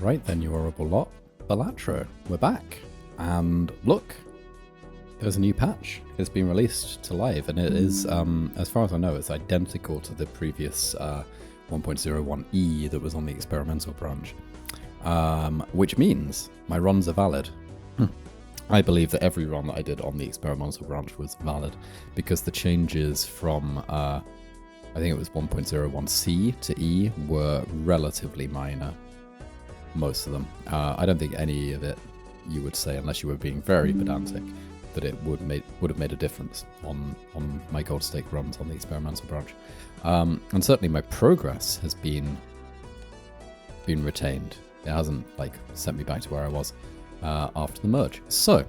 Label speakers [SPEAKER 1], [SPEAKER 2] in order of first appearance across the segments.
[SPEAKER 1] Right then, you horrible lot. Balatro, we're back. And look, there's a new patch. It's been released to live, and it is, as far as I know, it's identical to the previous 1.01e that was on the experimental branch. Which means my runs are valid. I believe that every run that I did on the experimental branch was valid, because the changes from, I think it was 1.01c to E were relatively minor. Most of them. I don't think any of it you would say, unless you were being very pedantic, that it would have made a difference on my gold stake runs on the experimental branch. And certainly my progress has been retained. It hasn't sent me back to where I was after the merge. So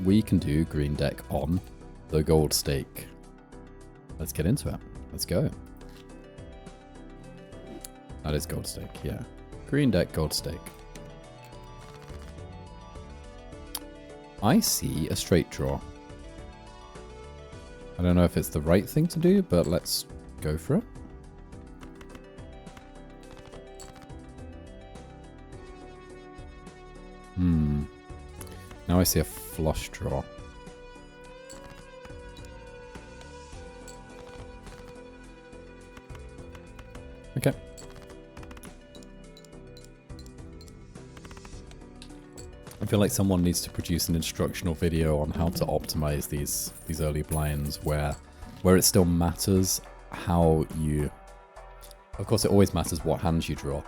[SPEAKER 1] we can do green deck on the gold stake. Let's get into it. Let's go. That is gold stake, yeah. Green deck, gold stake. I see a straight draw. I don't know if it's the right thing to do, but let's go for it. Now I see a flush draw. Okay. I feel like someone needs to produce an instructional video on how to optimize these early blinds where it still matters how you... Of course, it always matters what hands you draw,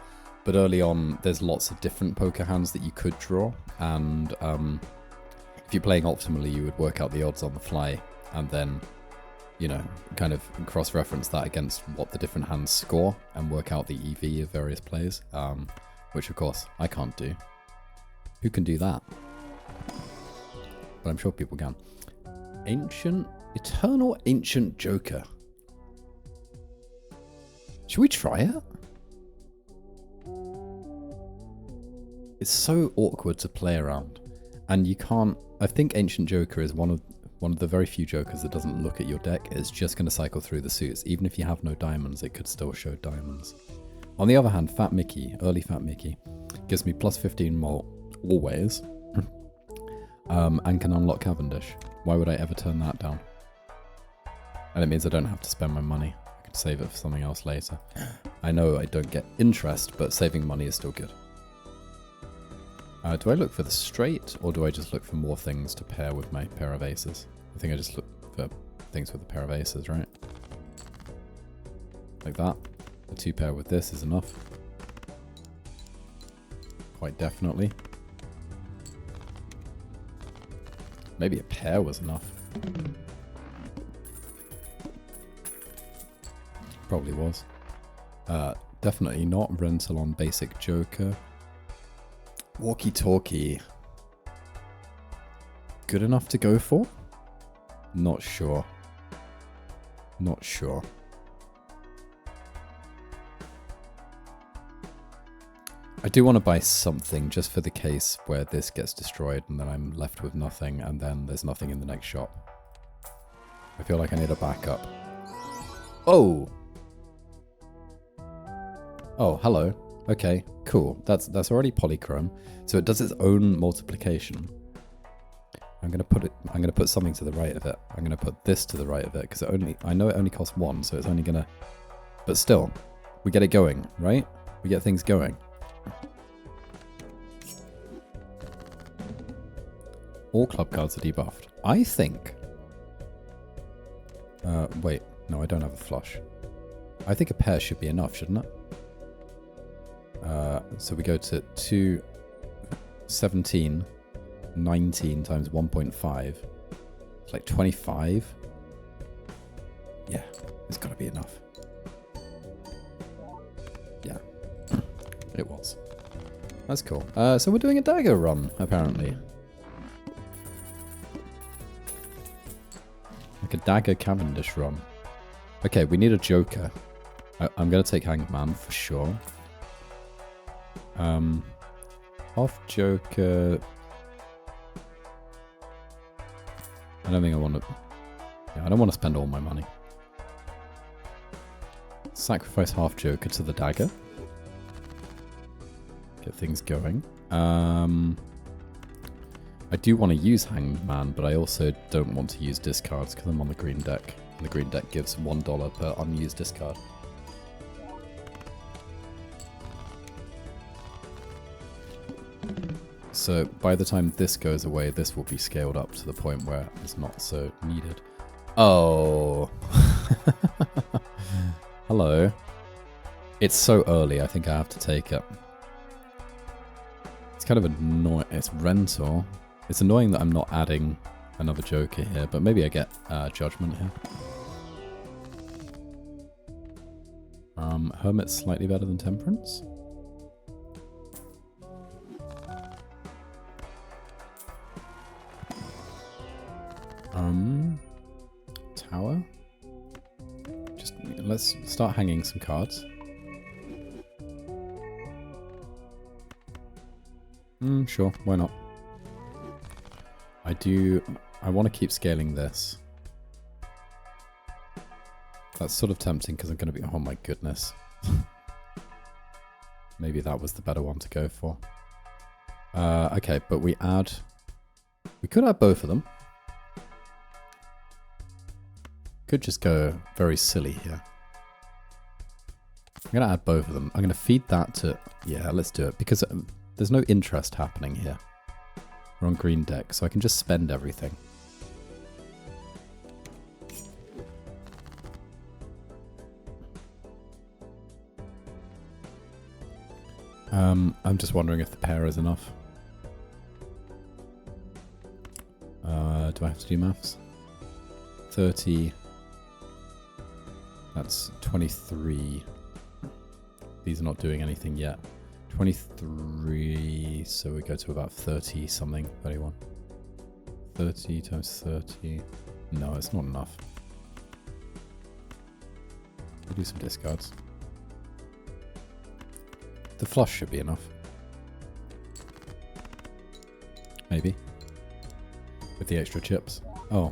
[SPEAKER 1] but early on, there's lots of different poker hands that you could draw, and if you're playing optimally, you would work out the odds on the fly, and then, you know, kind of cross-reference that against what the different hands score, and work out the EV of various plays, which, of course, I can't do. Who can do that? But I'm sure people can. Eternal Ancient Joker. Should we try it? It's so awkward to play around, and you can't. I think Ancient Joker is one of the very few jokers that doesn't look at your deck. It's just going to cycle through the suits. Even if you have no diamonds, it could still show diamonds. On the other hand, Fat Mickey, early Fat Mickey, gives me plus 15 more always, and can unlock Cavendish. Why would I ever turn that down? And it means I don't have to spend my money. I can save it for something else later. I know I don't get interest, but saving money is still good. Do I look for the straight, or do I just look for more things to pair with my pair of aces? I think I just look for things with a pair of aces, right? Like that. A two pair with this is enough. Quite definitely. Maybe a pair was enough. Probably was. Definitely not rental on basic Joker. Walkie-talkie. Good enough to go for? Not sure. Not sure. I do want to buy something just for the case where this gets destroyed and then I'm left with nothing, and then there's nothing in the next shop. I feel like I need a backup. Oh! Oh, hello. Okay, cool. That's already polychrome, so it does its own multiplication. I'm gonna put something to the right of it. I'm gonna put this to the right of it because I know it only costs one, so it's only gonna. But still, we get it going, right? We get things going. All club cards are debuffed. I think. Wait, no, I don't have a flush. I think a pair should be enough, shouldn't it? So we go to 2, 17, 19 times 1.5. It's like 25. Yeah, it's got to be enough. Yeah, it was. That's cool. So we're doing a dagger run, apparently. Like a dagger Cavendish run. Okay, we need a Joker. I'm going to take Hangman for sure. Off Joker. I don't think I want to. Yeah, I don't want to spend all my money. Sacrifice half Joker to the dagger. Get things going. I do want to use Hanged Man, but I also don't want to use discards because I'm on the green deck. And the green deck gives $1 per unused discard. So by the time this goes away, this will be scaled up to the point where it's not so needed. Oh. Hello. It's so early, I think I have to take it. It's kind of annoying. It's rental. It's annoying that I'm not adding another Joker here, but maybe I get Judgment here. Hermit's slightly better than Temperance. Tower. Just let's start hanging some cards. Sure, why not? I want to keep scaling this. That's sort of tempting because I'm going to be, oh my goodness. Maybe that was the better one to go for. Okay, but we could add both of them. Could just go very silly here. I'm going to add both of them. I'm going to feed that to, yeah, let's do it because there's no interest happening here. We're on green deck, so I can just spend everything. I'm just wondering if the pair is enough. Do I have to do maths? 30. That's 23. These are not doing anything yet. 23, so we go to about 30 something, 31. 30 times 30. No, it's not enough. We'll do some discards. The flush should be enough. Maybe. With the extra chips. Oh.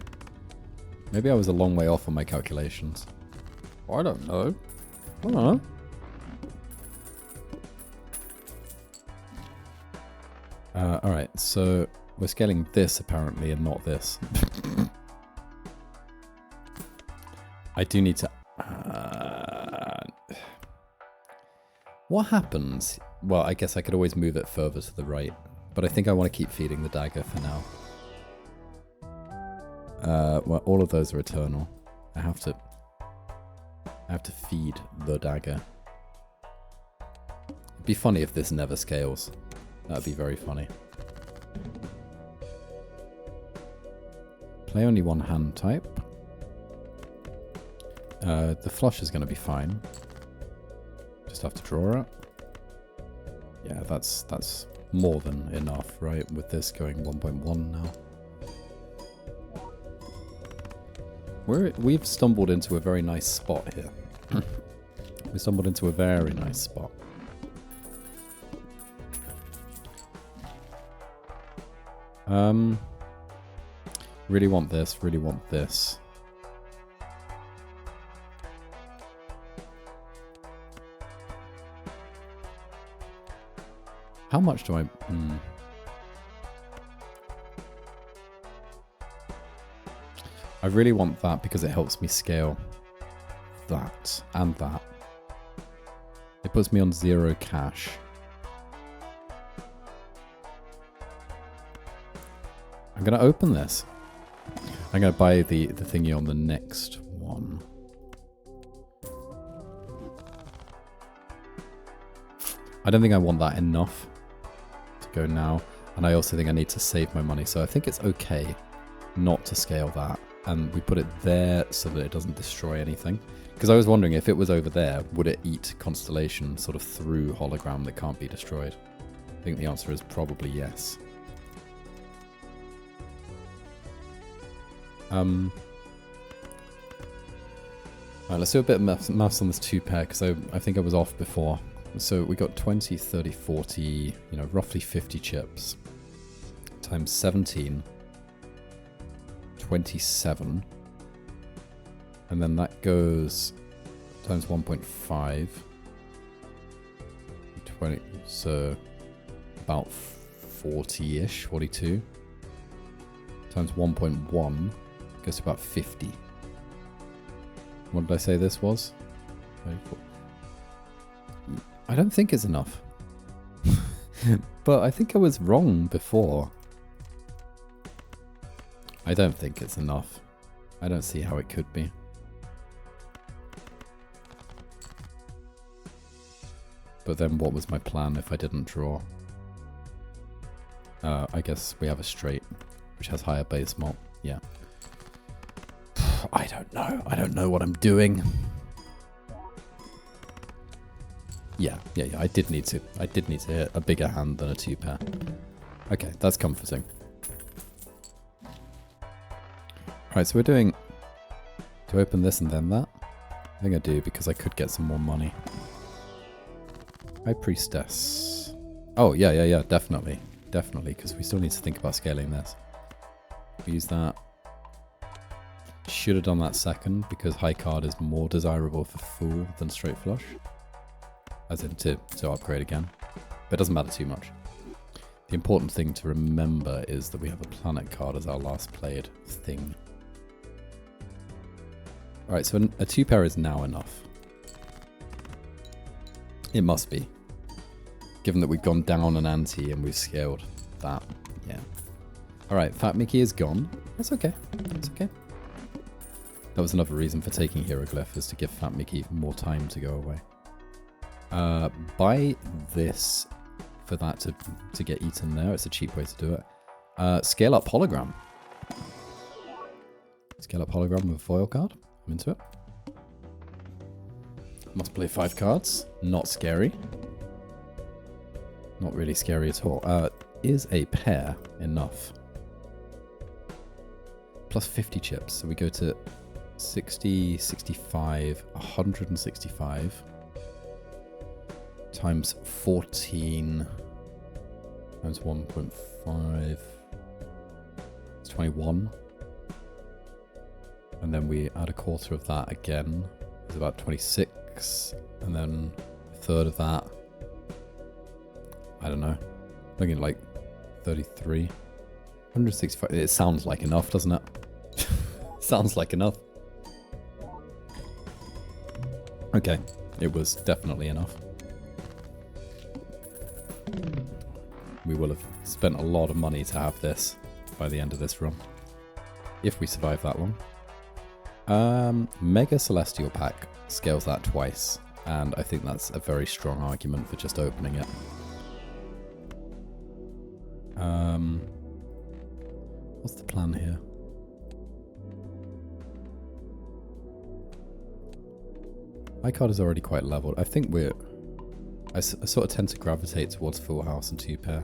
[SPEAKER 1] Maybe I was a long way off on my calculations. Oh, I don't know. I don't know. Alright, so we're scaling this apparently and not this. I do need to... what happens? Well, I guess I could always move it further to the right, but I think I want to keep feeding the dagger for now. Well, all of those are eternal. I have to feed the dagger. It'd be funny if this never scales. That'd be very funny. Play only one hand type. The flush is going to be fine. Just have to draw it. Yeah, that's more than enough, right? With this going 1.1 now. We've stumbled into a very nice spot here. We stumbled into a very nice spot. Really want this, really want this. How much do I... I really want that because it helps me scale that and that. It puts me on 0 cash. I'm going to open this. I'm going to buy the thingy on the next one. I don't think I want that enough to go now. And I also think I need to save my money. So I think it's okay not to scale that. And we put it there so that it doesn't destroy anything. Because I was wondering if it was over there, would it eat Constellation sort of through hologram that can't be destroyed? I think the answer is probably yes. Alright, let's do a bit of maths on this 2 pair, because I think I was off before. So we got 20, 30, 40, you know, roughly 50 chips. Times 17. 27. And then that goes times 1.5. 20, so about 40-ish, 42. Times 1.1 goes to about 50. What did I say this was? 34. I don't think it's enough. But I think I was wrong before. I don't think it's enough. I don't see how it could be. But then what was my plan if I didn't draw? I guess we have a straight, which has higher base mult. Yeah. I don't know. I don't know what I'm doing. Yeah. I did need to hit a bigger hand than a 2-pair. Okay, that's comforting. Alright, so we're doing... Do I open this and then that? I think I do, because I could get some more money. High Priestess. Oh, yeah, definitely. Definitely, because we still need to think about scaling this. We use that. Should have done that second, because high card is more desirable for Fool than straight flush. As in to upgrade again. But it doesn't matter too much. The important thing to remember is that we have a planet card as our last played thing. Alright, so a 2-pair is now enough. It must be. Given that we've gone down an ante and we've scaled that. Yeah. Alright, Fat Mickey is gone. That's okay. That's okay. That was another reason for taking Hieroglyph, is to give Fat Mickey more time to go away. Buy this for that to get eaten there. It's a cheap way to do it. Scale up Hologram. Scale up Hologram with a foil card. I'm into it. Must play 5 cards. Not scary. Not really scary at all. Is a pair enough? Plus 50 chips. So we go to 60, 65, 165. Times 14. Times 1.5. It's 21. And then we add a quarter of that again. It's about 26. And then a third of that. I don't know. Looking at like 33. 165. It sounds like enough, doesn't it? Sounds like enough. Okay. It was definitely enough. We will have spent a lot of money to have this by the end of this run. If we survive that long. Mega Celestial Pack scales that twice, and I think that's a very strong argument for just opening it. What's the plan here? My card is already quite leveled. I think I sort of tend to gravitate towards Full House and 2-pair.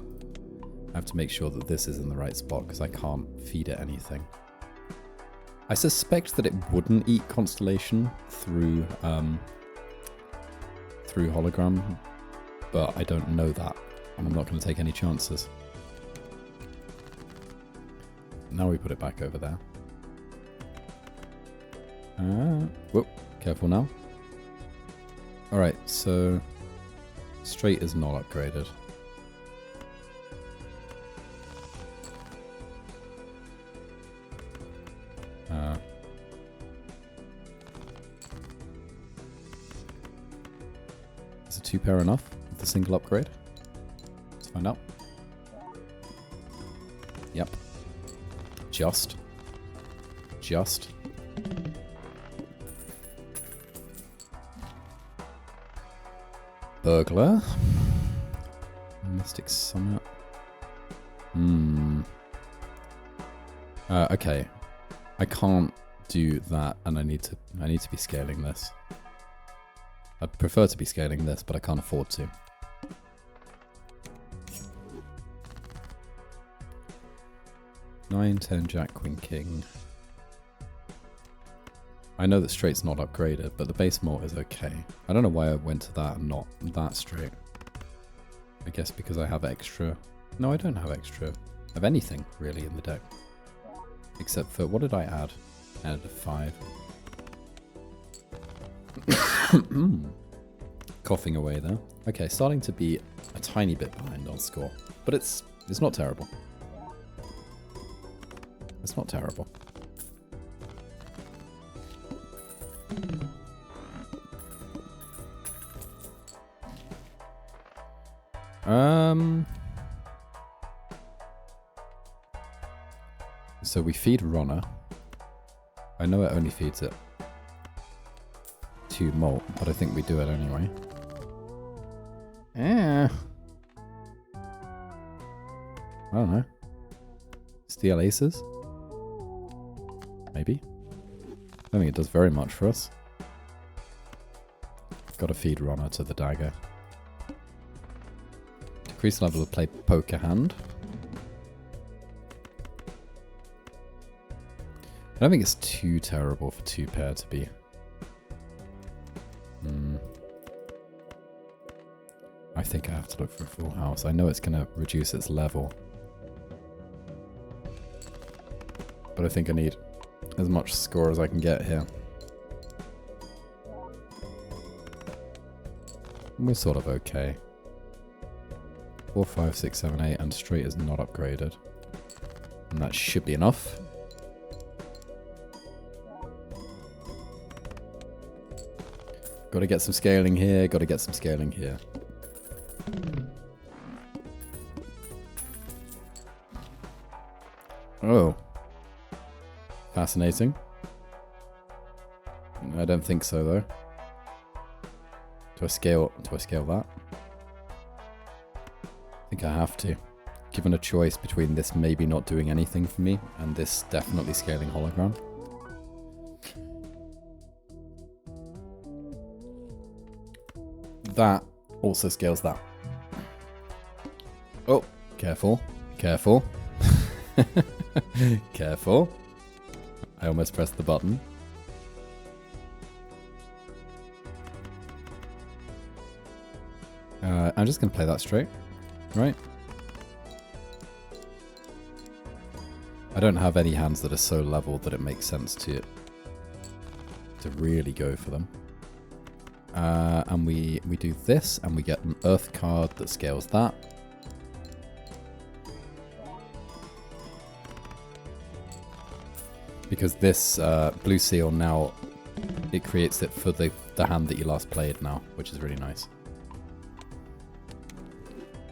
[SPEAKER 1] I have to make sure that this is in the right spot because I can't feed it anything. I suspect that it wouldn't eat Constellation through Hologram, but I don't know that, and I'm not going to take any chances. Now we put it back over there. Whoop, careful now. Alright, so straight is not upgraded. Is a 2-pair enough with the single upgrade? Let's find out. Yep. Just. Burglar. Mystic Summit. Okay. I can't do that, and I need to be scaling this. I'd prefer to be scaling this, but I can't afford to. Nine, 10, Jack, Queen, King. I know that straight's not upgraded, but the base mult is okay. I don't know why I went to that and not that straight. I guess because I have extra... No, I don't have extra of anything, really, in the deck. Except for... What did I add? I added a 5. coughing away there. Okay, starting to be a tiny bit behind on score. But it's not terrible. It's not terrible. So we feed Ronna. I know it only feeds it 2 malt, but I think we do it anyway. I don't know. Steal aces? Maybe. I don't think it does very much for us. Gotta feed Ronna to the dagger. Decrease level of play poker hand. I don't think it's too terrible for 2 pair to be. I think I have to look for a full house. I know it's going to reduce its level. But I think I need as much score as I can get here. We're sort of okay. 4, 5, 6, 7, 8, and straight is not upgraded. And that should be enough. Got to get some scaling here, got to get some scaling here. Oh. Fascinating. I don't think so though. Do I scale that? I think I have to. Given a choice between this maybe not doing anything for me and this definitely scaling hologram. That also scales that. Oh, careful. Careful. Careful. I almost pressed the button. I'm just going to play that straight. Right? I don't have any hands that are so level that it makes sense to really go for them. And we do this, and we get an earth card that scales that. Because this blue seal now, it creates it for the hand that you last played now, which is really nice.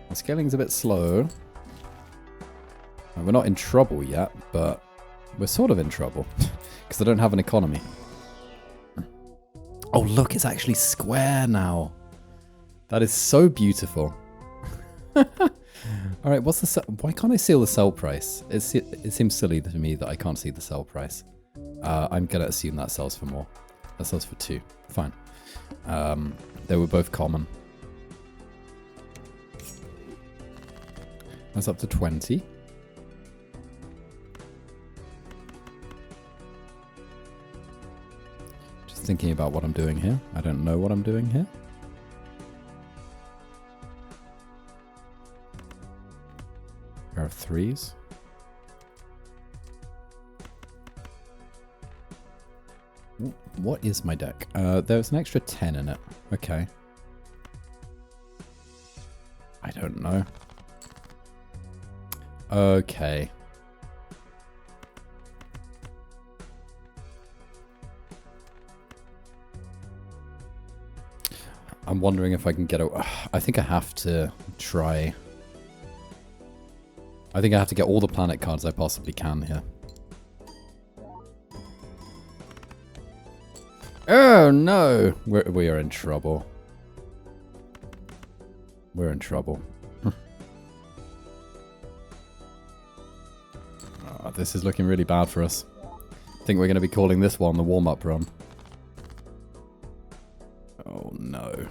[SPEAKER 1] The scaling's a bit slow. And we're not in trouble yet, but we're sort of in trouble. Because I don't have an economy. Oh, look, it's actually square now. That is so beautiful. All right, what's the why can't I see the sell price? It seems silly to me that I can't see the sell price. I'm going to assume that sells for more. That sells for 2. Fine. They were both common. That's up to 20. Just thinking about what I'm doing here. I don't know what I'm doing here. Pair of 3s. What is my deck? There's an extra 10 in it. Okay. I don't know. Okay. I'm wondering if I can get a... I think I have to try... I think I have to get all the planet cards I possibly can here. Oh no! We are in trouble. We're in trouble. Oh, this is looking really bad for us. I think we're going to be calling this one the warm-up run. Oh no.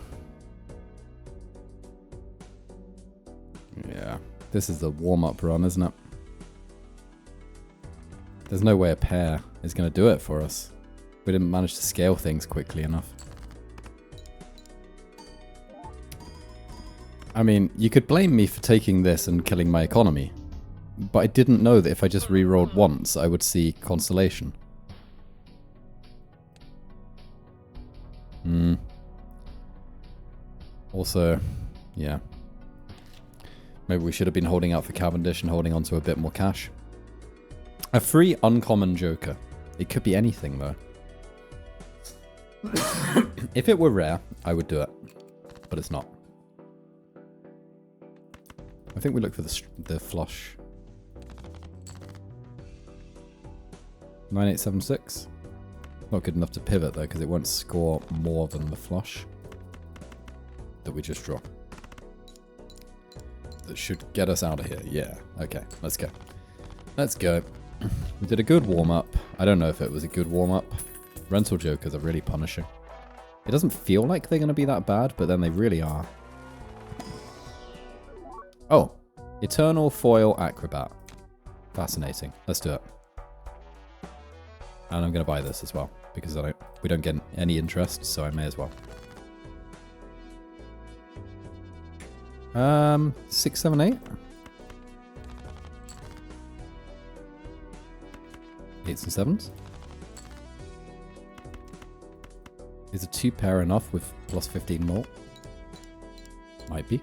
[SPEAKER 1] Yeah. This is the warm-up run, isn't it? There's no way a pair is going to do it for us. We didn't manage to scale things quickly enough. I mean, you could blame me for taking this and killing my economy. But I didn't know that if I just re-rolled once, I would see Constellation. Also, yeah. Maybe we should have been holding out for Cavendish and holding on to a bit more cash. A free uncommon joker. It could be anything, though. If it were rare, I would do it. But it's not. I think we look for the flush. 9876. Not good enough to pivot, though, because it won't score more than the flush that we just draw. That should get us out of here. Yeah. Okay. Let's go. Let's go. We did a good warm-up. I don't know if it was a good warm-up. Rental jokers are really punishing. It doesn't feel like they're going to be that bad, but then they really are. Oh. Eternal Foil Acrobat. Fascinating. Let's do it. And I'm going to buy this as well, because we don't get any interest, so I may as well. 6, 7, 8. 8s and 7s. Is a 2 pair enough with plus 15 more? Might be.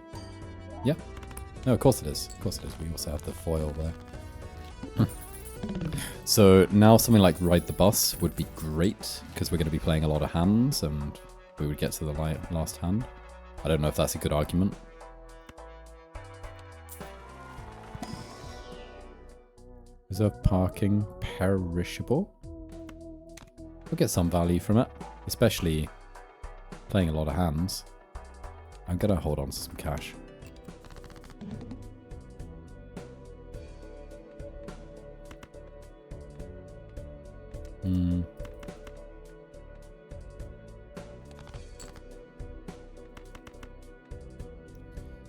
[SPEAKER 1] Yeah. No, of course it is. Of course it is. We also have the foil there. So now something like Ride the Bus would be great, because we're going to be playing a lot of hands, and we would get to the last hand. I don't know if that's a good argument. Reserve parking, perishable. We'll get some value from it, especially playing a lot of hands. I'm going to hold on to some cash.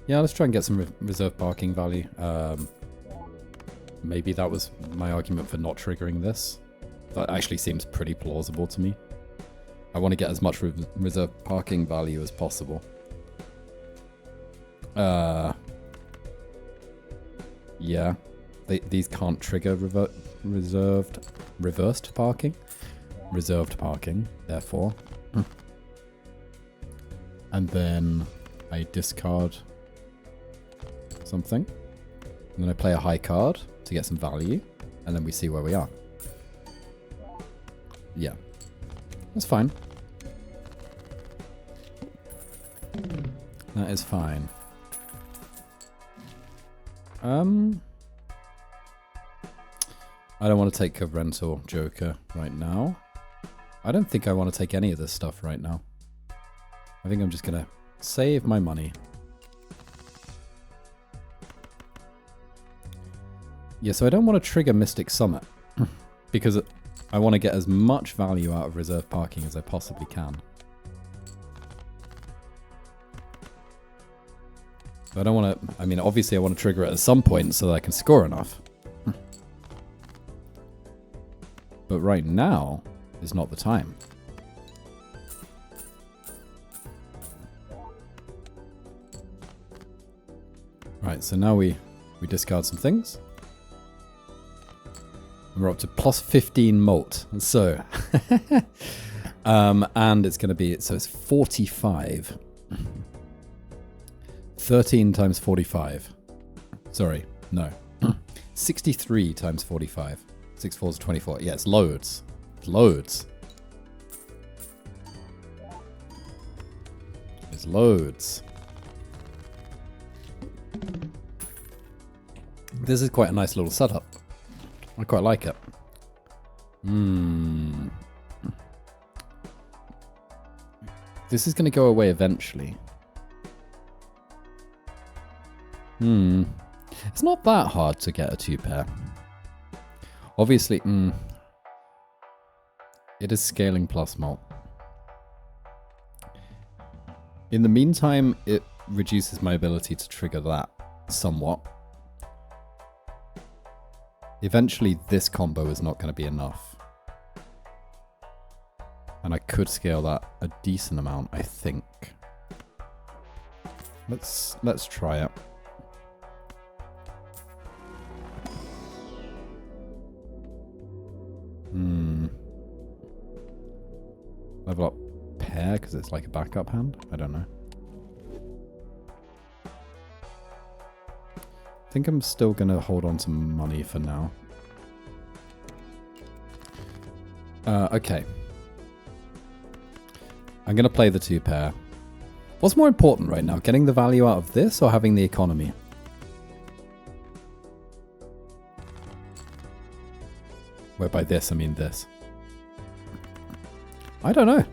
[SPEAKER 1] Yeah, let's try and get some reserve parking value. Maybe that was my argument for not triggering this. That actually seems pretty plausible to me. I want to get as much reserve parking value as possible. Yeah. These can't trigger reversed parking. Reserved parking, therefore. And then I discard something. And then I play a high card to get some value. And then we see where we are. Yeah. That's fine. That is fine. I don't want to take a rental joker right now. I don't think I want to take any of this stuff right now. I think I'm just going to save my money. Yeah, so I don't want to trigger Mystic Summit because I want to get as much value out of reserve parking as I possibly can. So I don't want to, I mean, obviously I want to trigger it at some point so that I can score enough. But right now is not the time. Right, so now we discard some things. We're up to plus 15 molt. So, and it's going to be, so it's 45. 13 times 45. Sorry, no. 63 times 45. 6 4s 24. Yeah, it's loads. It's loads. It's loads. This is quite a nice little setup. I quite like it. This is going to go away eventually. It's not that hard to get a 2-pair. Obviously, it is scaling plus mult. In the meantime, it reduces my ability to trigger that somewhat. Eventually, this combo is not going to be enough. And I could scale that a decent amount, I think. Let's try it. Level up pair because it's like a backup hand. I don't know. think I'm still going to hold on to money for now. Okay. I'm going to play the 2 pair. What's more important right now? Getting the value out of this or having the economy? Where by this, I mean this. I don't know.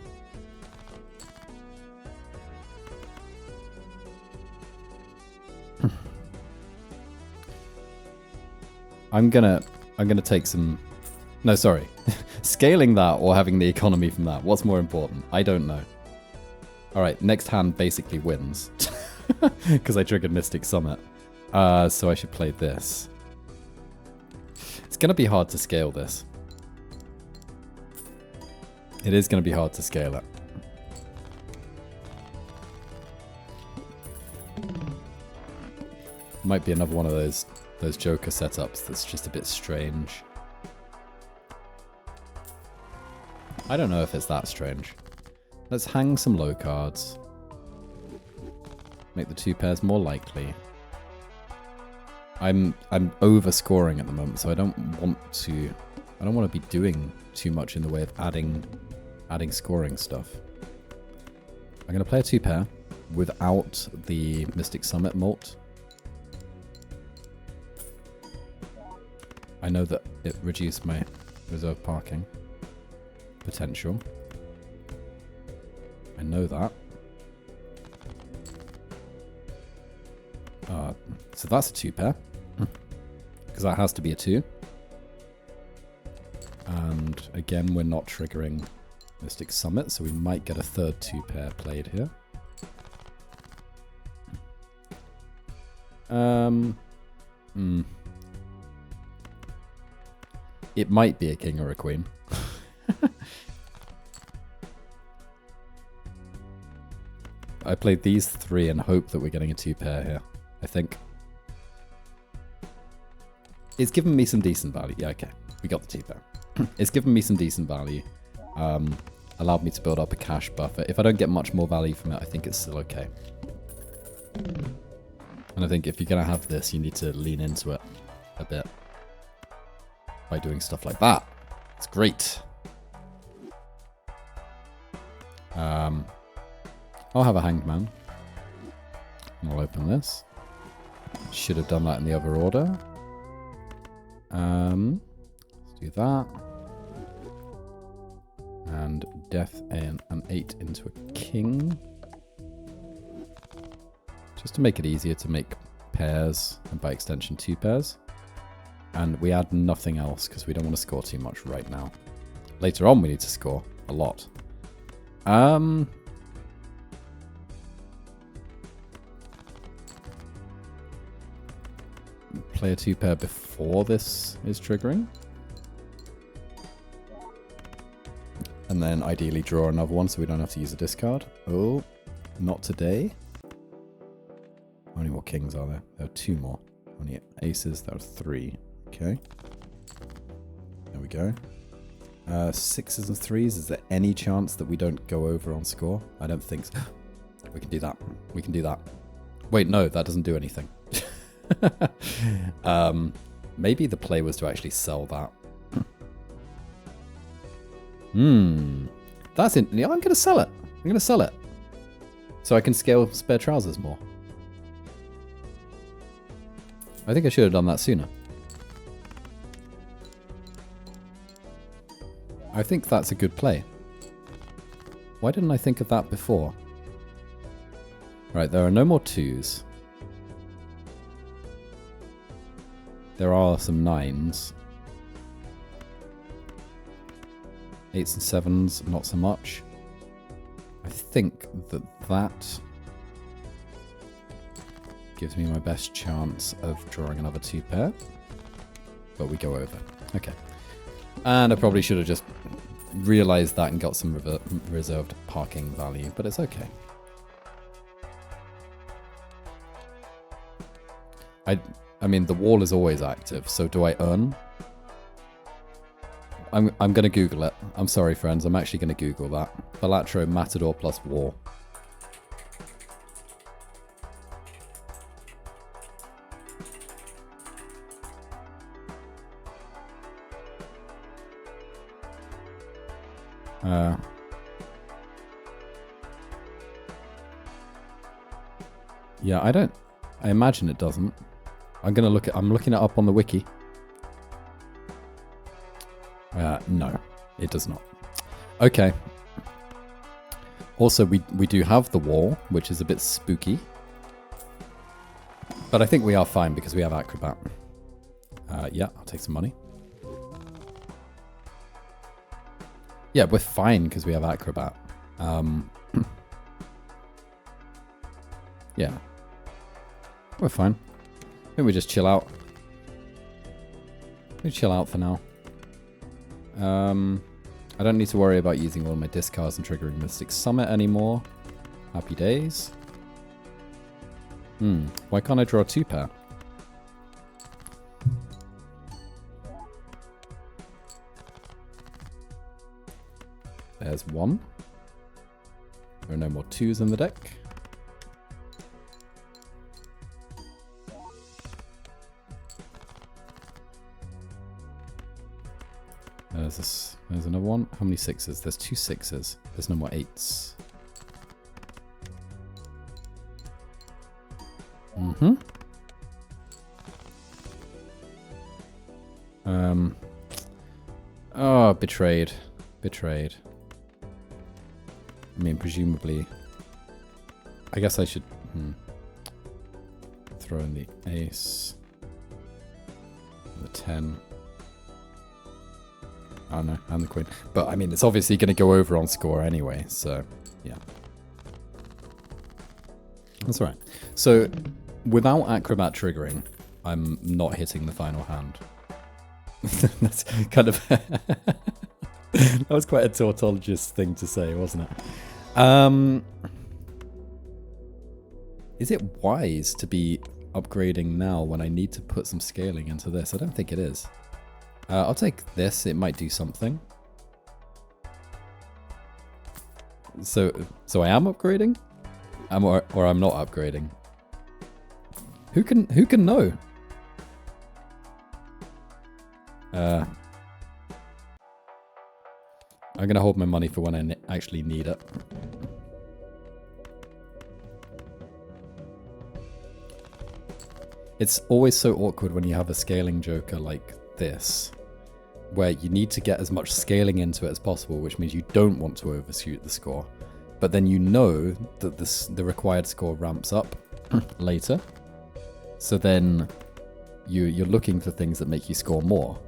[SPEAKER 1] I'm gonna take some... No, sorry. Scaling that or having the economy from that. What's more important? I don't know. Alright, next hand basically wins. Because I triggered Mystic Summit. So I should play this. It's gonna be hard to scale this. It is gonna be hard to scale it. Might be another one of those Joker setups that's just a bit strange. I don't know if it's that strange. Let's hang some low cards. Make the 2 pairs more likely. I'm over-scoring at the moment, so I don't want to be doing too much in the way of adding scoring stuff. I'm going to play a 2 pair without the Mystic Summit mult. I know that it reduced my reserve parking potential. I know that. So that's a 2 pair. Because that has to be a 2. And again, we're not triggering Mystic Summit, so we might get a 3rd 2 pair played here. It might be a king or a queen. I played these 3 and hope that we're getting a 2 pair here, I think. It's given me some decent value. Yeah, okay. We got the 2 pair. It's given me some decent value. Allowed me to build up a cash buffer. If I don't get much more value from it, I think it's still okay. And I think if you're going to have this, you need to lean into it a bit by doing stuff like that. It's great. I'll have a hanged man. And I'll open this. Should have done that in the other order. Let's do that. And death and an 8 into a king. Just to make it easier to make pairs, and by extension 2 pairs. And we add nothing else because we don't want to score too much right now. Later on we need to score a lot. Play a 2 pair before this is triggering. And then ideally draw another one so we don't have to use a discard. Oh, not today. How many more kings are there? There are 2 more. How many aces? There are 3. Okay. There we go. 6s and 3s. Is there any chance that we don't go over on score? I don't think so. We can do that. We can do that. Wait, no, that doesn't do anything. Maybe the play was to actually sell that. That's it. Yeah, I'm going to sell it. I'm going to sell it. So I can scale spare trousers more. I think I should have done that sooner. I think that's a good play. Why didn't I think of that before? Right, there are no more 2s. There are some 9s. 8s and 7s, not so much. I think that gives me my best chance of drawing another 2 pair. But we go over. Okay. And I probably should have just realized that and got some reserved parking value, but it's okay. I mean, the wall is always active, so do I earn? I'm going to Google it. I'm sorry, friends. I'm actually going to Google that. Balatro Matador plus wall. Yeah, I imagine it doesn't. I'm looking it up on the wiki. No, it does not. Okay. Also, we do have the wall, which is a bit spooky. But I think we are fine because we have Acrobat. Yeah, I'll take some money. Yeah, we're fine because we have Acrobat. Yeah. We're fine. I think we just chill out. We chill out for now. I don't need to worry about using all my discards and triggering Mystic Summit anymore. Happy days. Why can't I draw a 2-pair? There's 1. There are no more 2s in the deck. There's another one. How many 6s? There's 2 6s. There's no more 8s. Oh, betrayed. Betrayed. I mean, presumably... I guess I should... throw in the ace. The 10. Oh no, and the queen. But I mean, it's obviously going to go over on score anyway, so yeah. That's all right. So, without Acrobat triggering, I'm not hitting the final hand. That's kind of... That was quite a tautologist thing to say, wasn't it? Is it wise to be upgrading now when I need to put some scaling into this? I don't think it is. I'll take this. It might do something. So I am upgrading, or I'm not upgrading. Who can know? I'm gonna hold my money for when I actually need it. It's always so awkward when you have a scaling joker like this, where you need to get as much scaling into it as possible, which means you don't want to overshoot the score. But then you know that the required score ramps up later. So then you're looking for things that make you score more.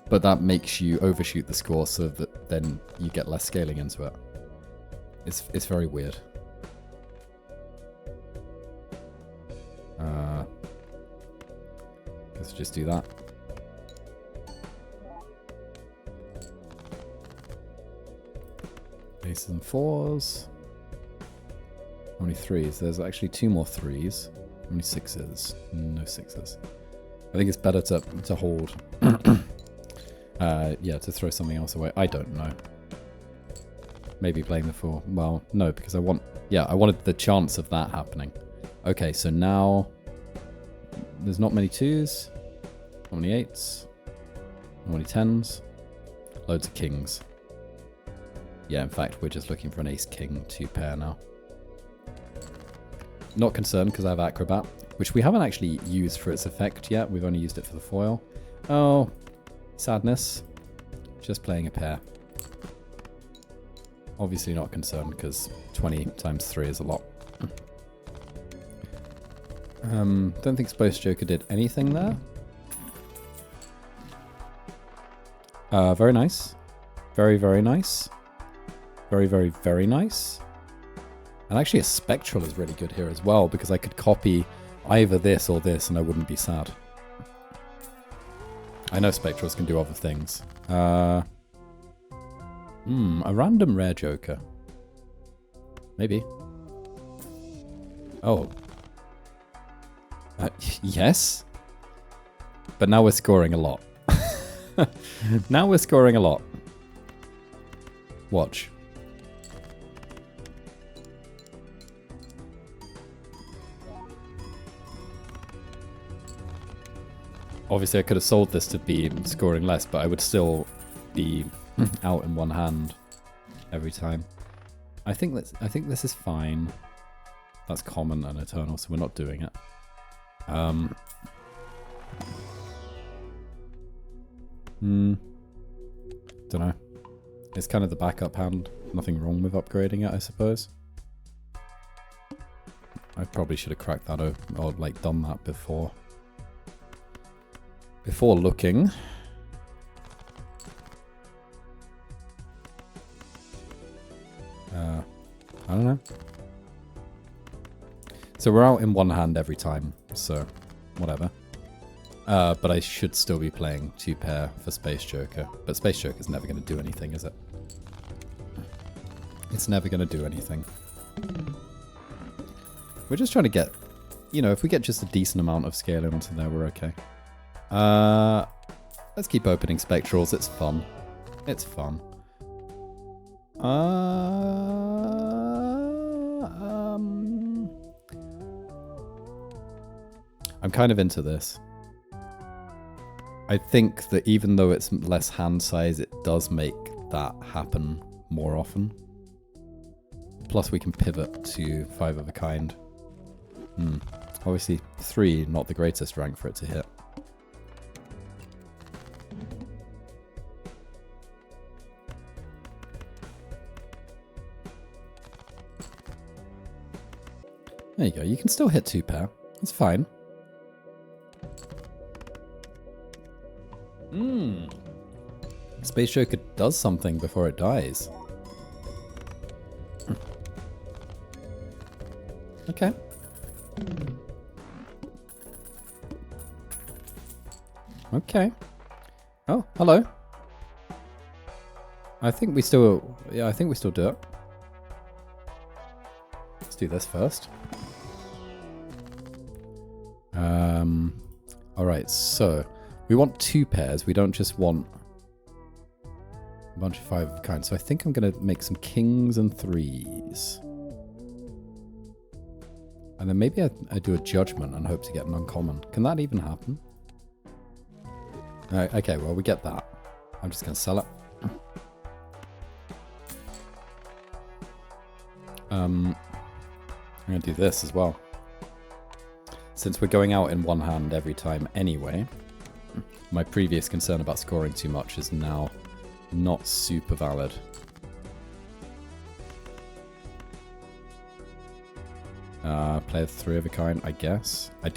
[SPEAKER 1] But that makes you overshoot the score so that then you get less scaling into it. It's very weird. Let's just do that. Aces and 4s. How many 3s? There's actually 2 more 3s. How many 6s? No 6s. I think it's better to hold. Yeah, to throw something else away. I don't know. Maybe playing the 4. Well, no, because I wanted the chance of that happening. Okay, so now there's not many 2s. Not many 8s. Not many 10s. Loads of kings. Yeah, in fact, we're just looking for an ace-king 2-pair now. Not concerned because I have Acrobat, which we haven't actually used for its effect yet. We've only used it for the foil. Oh, sadness. Just playing a pair. Obviously not concerned because 20 times 3 is a lot. Don't think Space Joker did anything there. Very nice. Very, very nice. Very, very, very nice. And actually a Spectral is really good here as well, because I could copy either this or this and I wouldn't be sad. I know Spectrals can do other things. A random rare Joker. Maybe. Oh. Yes? But now we're scoring a lot. Now we're scoring a lot. Watch. Obviously I could have sold this to be scoring less, but I would still be out in one hand every time. I think this is fine. That's common and eternal, so we're not doing it. Don't know. It's kind of the backup hand. Nothing wrong with upgrading it, I suppose. I probably should have cracked that open, or like done that before looking. I don't know. So we're out in one hand every time, so whatever. But I should still be playing 2 pair for Space Joker. But Space Joker's never going to do anything, is it? It's never going to do anything. We're just trying to get, you know, if we get just a decent amount of scaling onto there, we're okay. Let's keep opening Spectrals. It's fun. It's fun. I'm kind of into this. I think that even though it's less hand size, it does make that happen more often. Plus we can pivot to 5 of a kind. Obviously 3, not the greatest rank for it to hit. There you go, you can still hit 2 pair. It's fine. Space Joker does something before it dies. Okay. Okay. Oh, hello. I think we still... Yeah, I think we still do it. Let's do this first. Alright, so... We want 2 pairs. We don't just want a bunch of 5 of a kind. So I think I'm going to make some kings and 3s. And then maybe I do a judgment and hope to get an uncommon. Can that even happen? Okay, well, we get that. I'm just going to sell it. I'm going to do this as well. Since we're going out in one hand every time anyway, my previous concern about scoring too much is now not super valid. Play 3 of a kind, I guess. I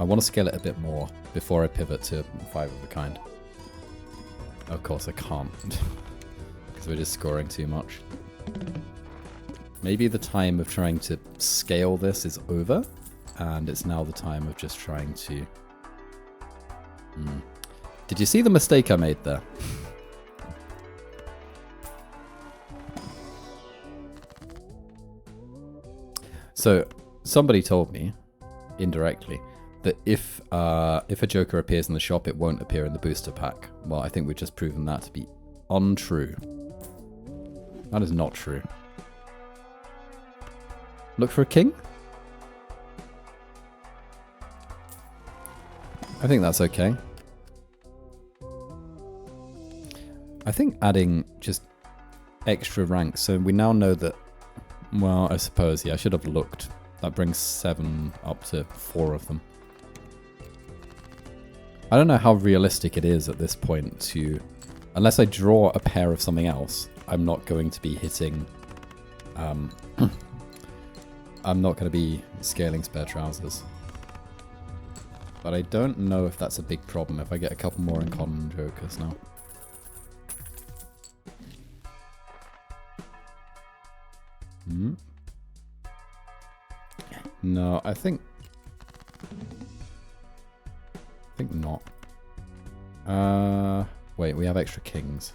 [SPEAKER 1] want to scale it a bit more before I pivot to 5 of a kind. Of course I can't, because we're just scoring too much. Maybe the time of trying to scale this is over, and it's now the time of just trying to... Did you see the mistake I made there? So, somebody told me, indirectly, that if a Joker appears in the shop, it won't appear in the booster pack. Well, I think we've just proven that to be untrue. That is not true. Look for a king? I think that's okay. I think adding just extra ranks, so we now know that, well, I suppose, yeah, I should have looked. That brings 7 up to 4 of them. I don't know how realistic it is at this point to, unless I draw a pair of something else, I'm not going to be hitting, I'm not going to be scaling spare trousers. But I don't know if that's a big problem if I get a couple more uncommon Jokers now. No, I think not. Wait, we have extra kings.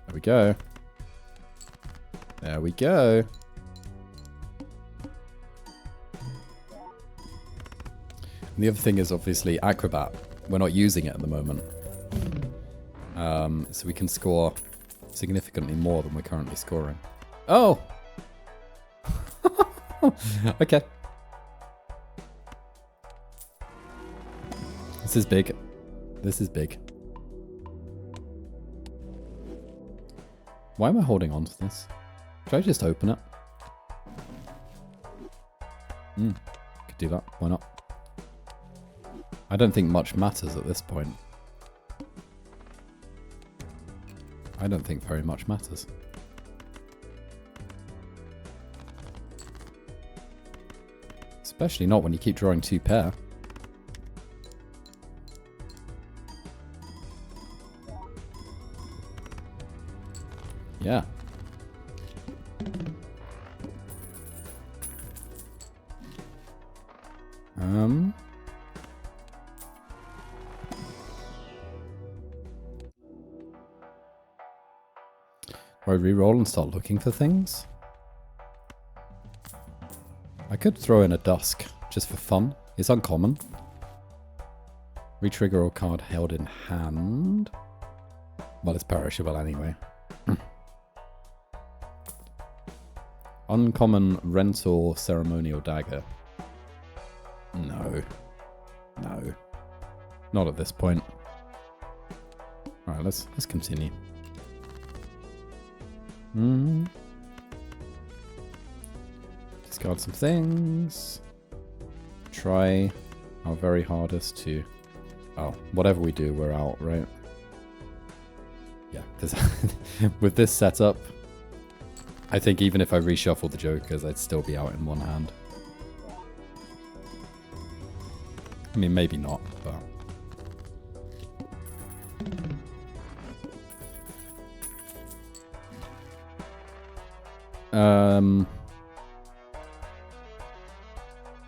[SPEAKER 1] There we go. There we go. And the other thing is obviously Acrobat. We're not using it at the moment. So we can score significantly more than we're currently scoring. Oh! Okay. This is big. This is big. Why am I holding on to this? Should I just open it? Could do that. Why not? I don't think much matters at this point. I don't think very much matters. Especially not when you keep drawing 2 pair. Yeah. Do I re-roll and start looking for things? I could throw in a dusk, just for fun. It's uncommon. Retrigger a card held in hand. Well, it's perishable anyway. Uncommon rental ceremonial dagger. No. No. Not at this point. Alright, let's continue. Discard some things. Try our very hardest to... Oh, whatever we do, we're out, right? Yeah, with this setup, I think even if I reshuffled the Jokers, I'd still be out in one hand. I mean, maybe not, but...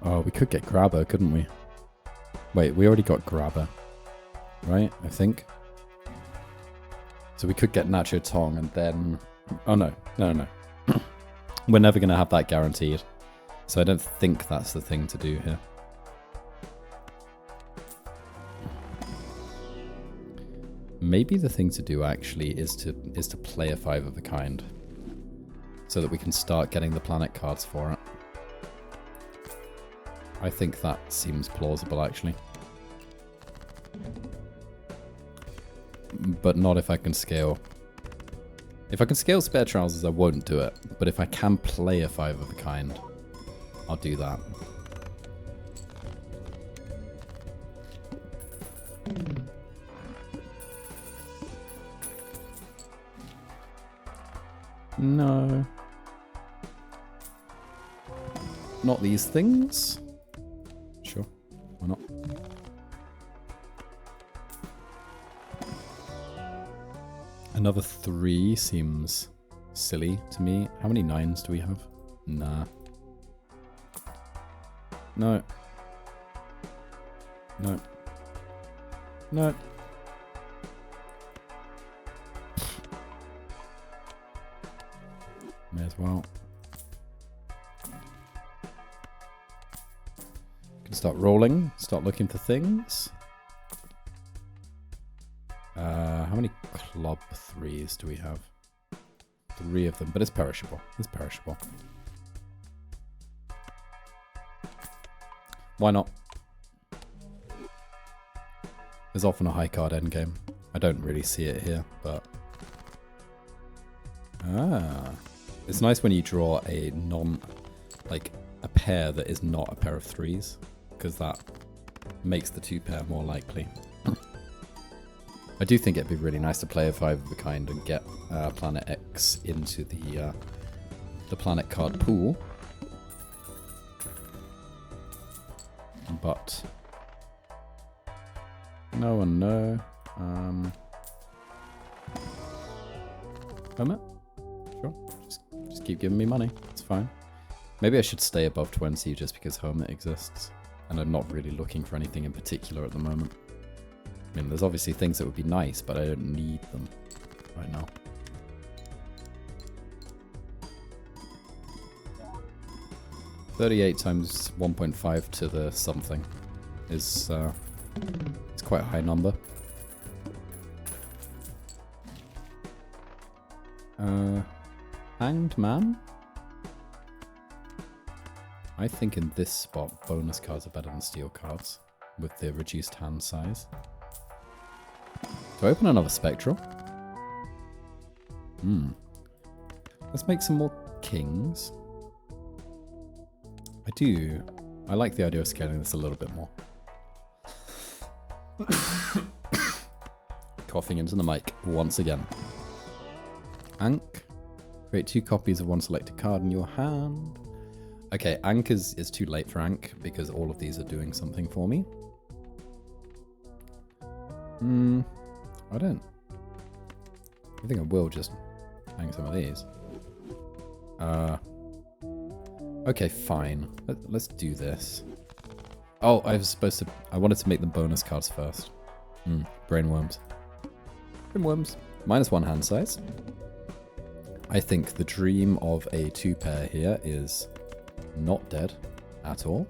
[SPEAKER 1] Oh, we could get Grabber, couldn't we? Wait, we already got Grabber. Right, I think. So we could get Nacho Tong and then... Oh, no. No. We're never going to have that guaranteed. So I don't think that's the thing to do here. Maybe the thing to do actually is to play a 5 of a kind. So that we can start getting the planet cards for it. I think that seems plausible, actually. But not if I can scale. If I can scale Spare Trousers, I won't do it. But if I can play a 5 of a kind, I'll do that. No. Not these things. Sure, why not? Another 3 seems silly to me. How many 9s do we have? Nah. No. No. No. May as well. Can start rolling, start looking for things. How many club 3s do we have? 3 of them, but it's perishable. It's perishable. Why not? There's often a high card endgame. I don't really see it here, but... Ah. It's nice when you draw a a pair that is not a pair of 3s, because that makes the 2 pair more likely. I do think it'd be really nice to play a 5 of a kind and get Planet X into the planet card pool. But no and no. Hermit? Sure. Just keep giving me money. It's fine. Maybe I should stay above 20 just because Hermit exists. And I'm not really looking for anything in particular at the moment. I mean, there's obviously things that would be nice, but I don't need them right now. $38 times 1.5 to the something is it's quite a high number. Hanged Man? I think in this spot, bonus cards are better than steel cards with the reduced hand size. Do I open another Spectral? Let's make some more kings. I like the idea of scaling this a little bit more. Coughing into the mic once again. Ankh. Create 2 copies of one selected card in your hand. Okay, Ankh is too late for Ankh because all of these are doing something for me. I think I will just hang some of these. Okay, fine. Let's do this. Oh, I wanted to make them bonus cards first. Brainworms. Brainworms. -1 hand size. I think the dream of a 2-pair here is not dead at all.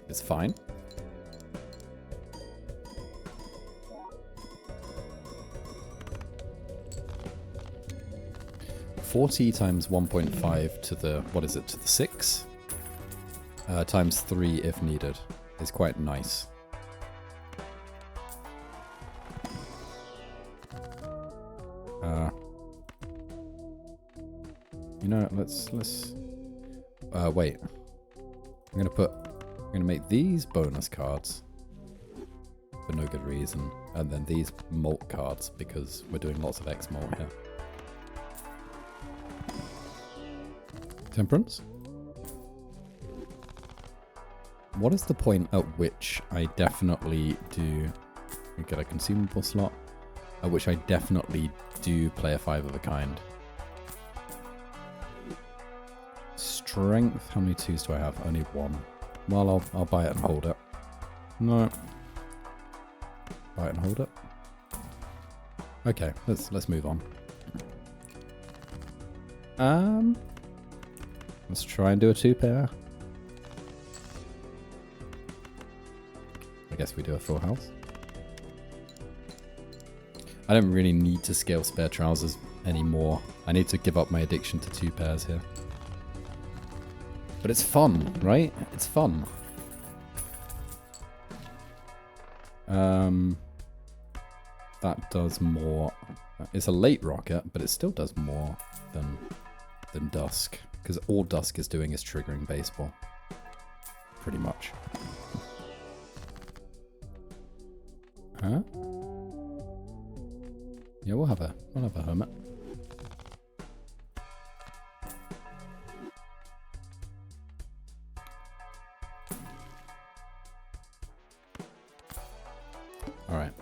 [SPEAKER 1] It's fine. $40 times 1.5 to the, what is it, to the 6? Times 3 if needed is quite nice. You know, let's wait. I'm gonna make these bonus cards for no good reason, and then these molt cards because we're doing lots of X molt here. Temperance? What is the point at which I definitely do get a consumable slot? At which I definitely do play a 5 of a kind. Strength, how many 2s do I have? Only 1. Well, I'll buy it and hold it. No. Buy it and hold it. Okay, let's move on. Let's try and do a 2-pair. I guess we do a full house. I don't really need to scale spare trousers anymore. I need to give up my addiction to 2 pairs here. But it's fun, right? It's fun. That does more. It's a late rocket, but it still does more than Dusk. Because all Dusk is doing is triggering baseball. Pretty much. Huh? Yeah, we'll have a hermit. Alright.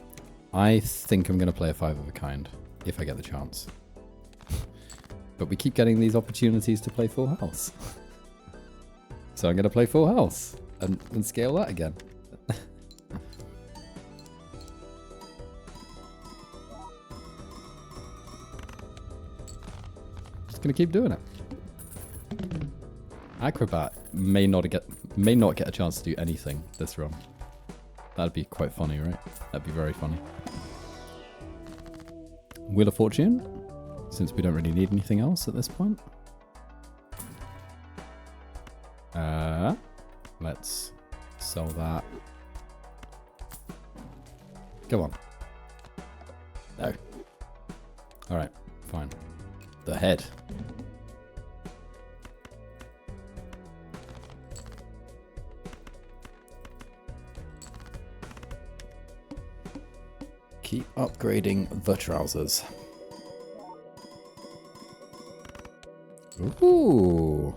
[SPEAKER 1] I think I'm going to play a 5 of a kind, if I get the chance. But we keep getting these opportunities to play full house. So I'm going to play full house and scale that again. Just going to keep doing it. Acrobat may not get a chance to do anything this run. That'd be quite funny, right? That'd be very funny. Wheel of Fortune, since we don't really need anything else at this point. Let's sell that. Go on. No. Alright, fine. The head. Keep upgrading the trousers. Ooh.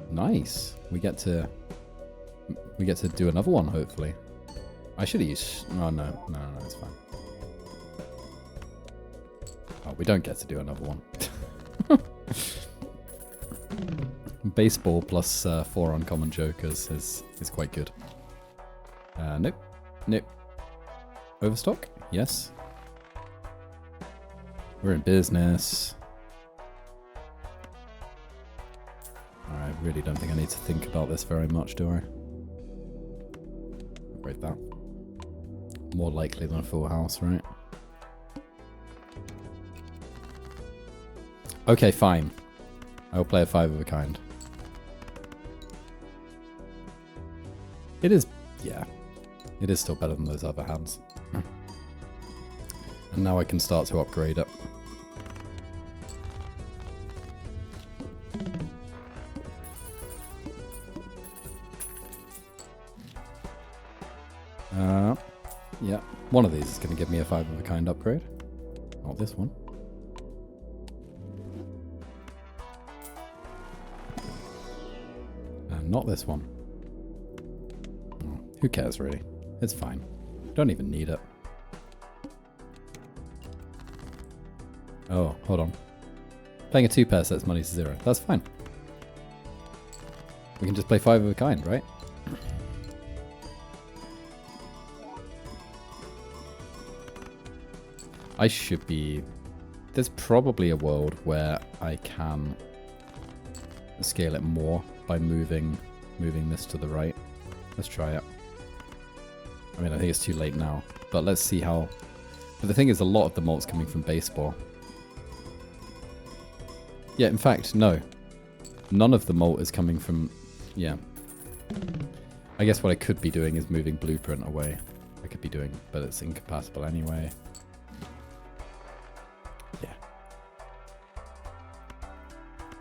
[SPEAKER 1] Nice. We get to do another one, hopefully. I should have used... Oh, no, it's fine. Oh, we don't get to do another one. Baseball plus 4 uncommon jokers is quite good. Nope. Nope. Overstock? Yes. We're in business. I really don't think I need to think about this very much, do I? Break that. More likely than a full house, right? Okay, fine. I'll play a 5 of a kind. It is, yeah. It is still better than those other hands. And now I can start to upgrade it. Yeah, one of these is going to give me a 5 of a kind upgrade. Not this one. And not this one. Who cares, really? It's fine. Don't even need it. Oh, hold on. Playing a 2-pair sets money to 0. That's fine. We can just play 5 of a kind, right? I should be... There's probably a world where I can scale it more by moving this to the right. Let's try it. I mean, I think it's too late now, but let's see how... But the thing is, a lot of the malt's coming from baseball. Yeah, in fact, no. None of the malt is coming from... Yeah. I guess what I could be doing is moving blueprint away. I could be doing, but it's incompatible anyway. Yeah.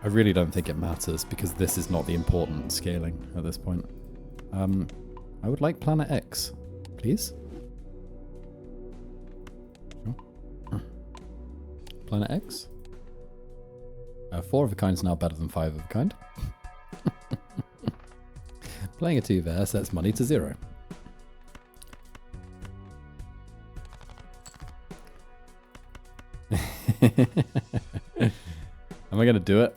[SPEAKER 1] I really don't think it matters because this is not the important scaling at this point. I would like Planet X, please. Sure. Planet X. 4 of a kind is now better than 5 of a kind. Playing a 2-pair sets money to 0. Am I going to do it?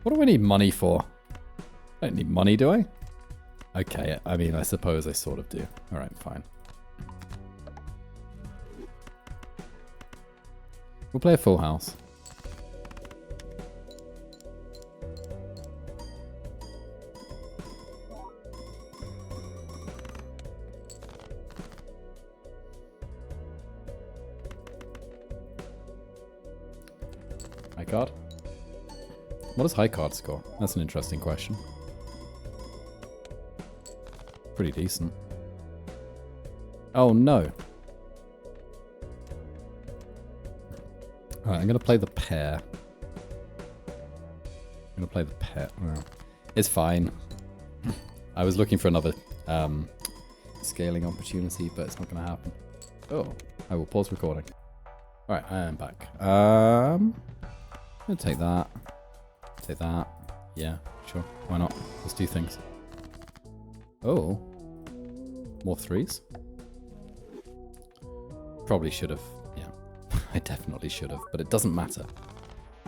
[SPEAKER 1] What do I need money for? I don't need money, do I? Okay, I mean, I suppose I sort of do. Alright, fine. We'll play a full house. High card? What does high card score? That's an interesting question. Pretty decent. Oh no. Alright, I'm going to play the pair. I'm going to play the pair. Oh, it's fine. I was looking for another scaling opportunity, but it's not going to happen. Oh, I will pause recording. Alright, I am back. I'm going to take that. Take that. Yeah, sure. Why not? Let's do things. Oh. More 3s? Probably should have. Yeah. I definitely should have, but it doesn't matter.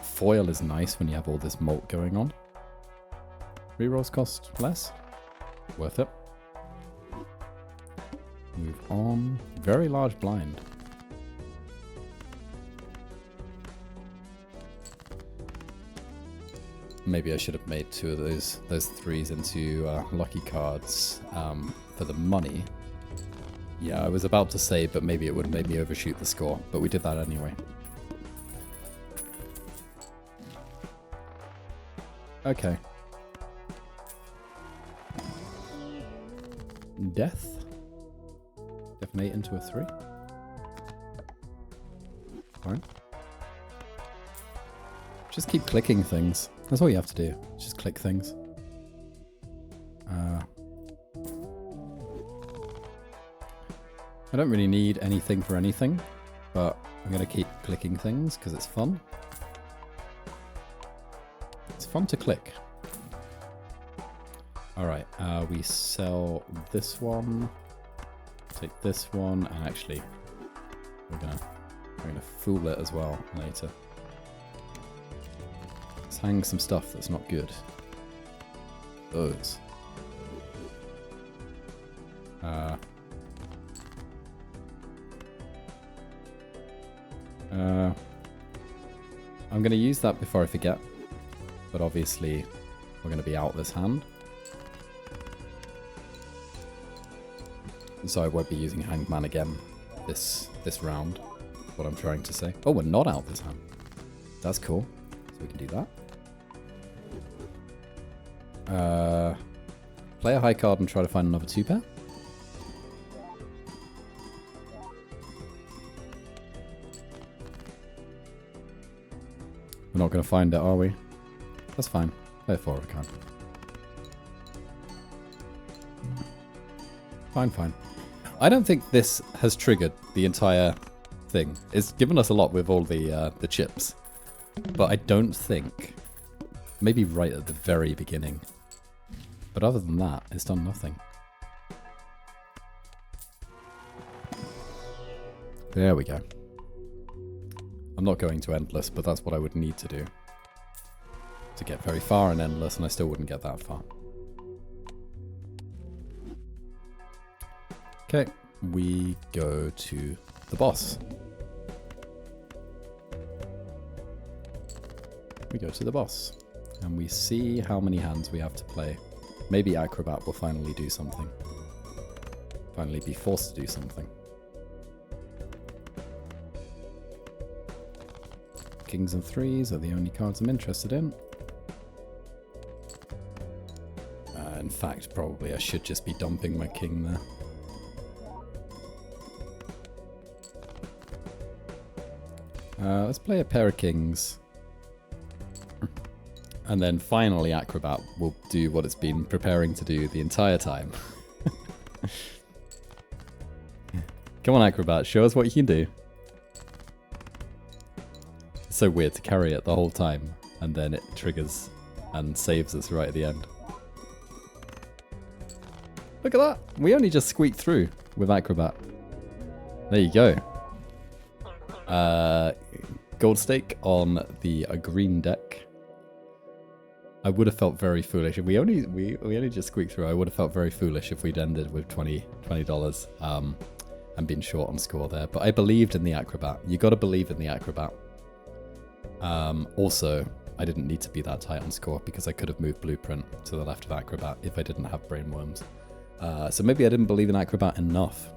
[SPEAKER 1] Foil is nice when you have all this malt going on. Rerolls cost less. Worth it. Move on. Very large blind. Maybe I should have made 2 of those 3s into lucky cards for the money. Yeah, I was about to say, but maybe it would have made me overshoot the score, but we did that anyway. Okay. Death. Definite into a 3. Fine. Just keep clicking things. That's all you have to do. Just click things. I don't really need anything for anything, but I'm going to keep clicking things because it's fun. It's fun to click. Alright, we sell this one, take this one, and actually we're gonna fool it as well later. Let's hang some stuff that's not good. Those. I'm going to use that before I forget, but obviously we're going to be out this hand. So I won't be using Hanged Man again this round, is what I'm trying to say. Oh, we're not out this hand. That's cool. So we can do that. Play a high card and try to find another 2-pair. We're not going to find it, are we? That's fine. Play a 4 if we can. Fine, fine. I don't think this has triggered the entire thing. It's given us a lot with all the chips. But I don't think... Maybe right at the very beginning. But other than that, it's done nothing. There we go. I'm not going to Endless, but that's what I would need to do. To get very far in Endless, and I still wouldn't get that far. Okay, we go to the boss. We go to the boss. And we see how many hands we have to play. Maybe Acrobat will finally do something. Finally be forced to do something. Kings and threes are the only cards I'm interested in. In fact, probably I should just be dumping my king there. Let's play a pair of kings. And then finally Acrobat will do what it's been preparing to do the entire time. Come on, Acrobat, show us what you can do. It's so weird to carry it the whole time, and then it triggers and saves us right at the end. Look at that! We only just squeaked through with Acrobat. There you go. Gold stake on the green deck. I would have felt very foolish if we only just squeaked through. I would have felt very foolish if we'd ended with $20 and been short on score there. But I believed in the Acrobat. You got to believe in the Acrobat. Also, I didn't need to be that tight on score because I could have moved Blueprint to the left of Acrobat if I didn't have Brainworms. So maybe I didn't believe in Acrobat enough.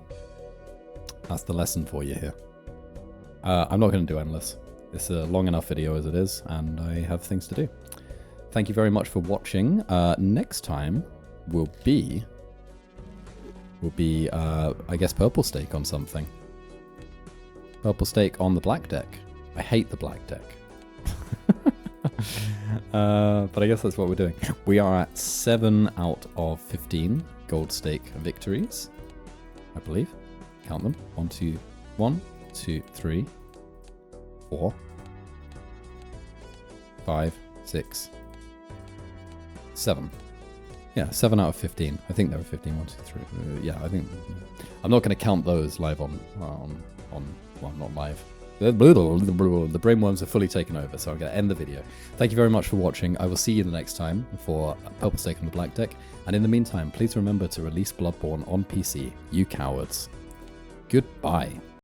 [SPEAKER 1] That's the lesson for you here. I'm not going to do Endless. It's a long enough video as it is, and I have things to do. Thank you very much for watching. Next time will be I guess purple stake on something. Purple stake on the black deck. I hate the black deck. But I guess that's what we're doing. We are at 7 out of 15 gold stake victories, I believe. Count them. 1, 2, 3, 4, 5, 6, 7. Yeah, 7 out of 15. I think there were 15. 1, 2, 3. Yeah, I think. I'm not going to count those live on. Well, not live. The brainworms are fully taken over, so I'm going to end the video. Thank you very much for watching. I will see you the next time for Purple Stake on the Black Deck. And in the meantime, please remember to release Bloodborne on PC, you cowards. Goodbye.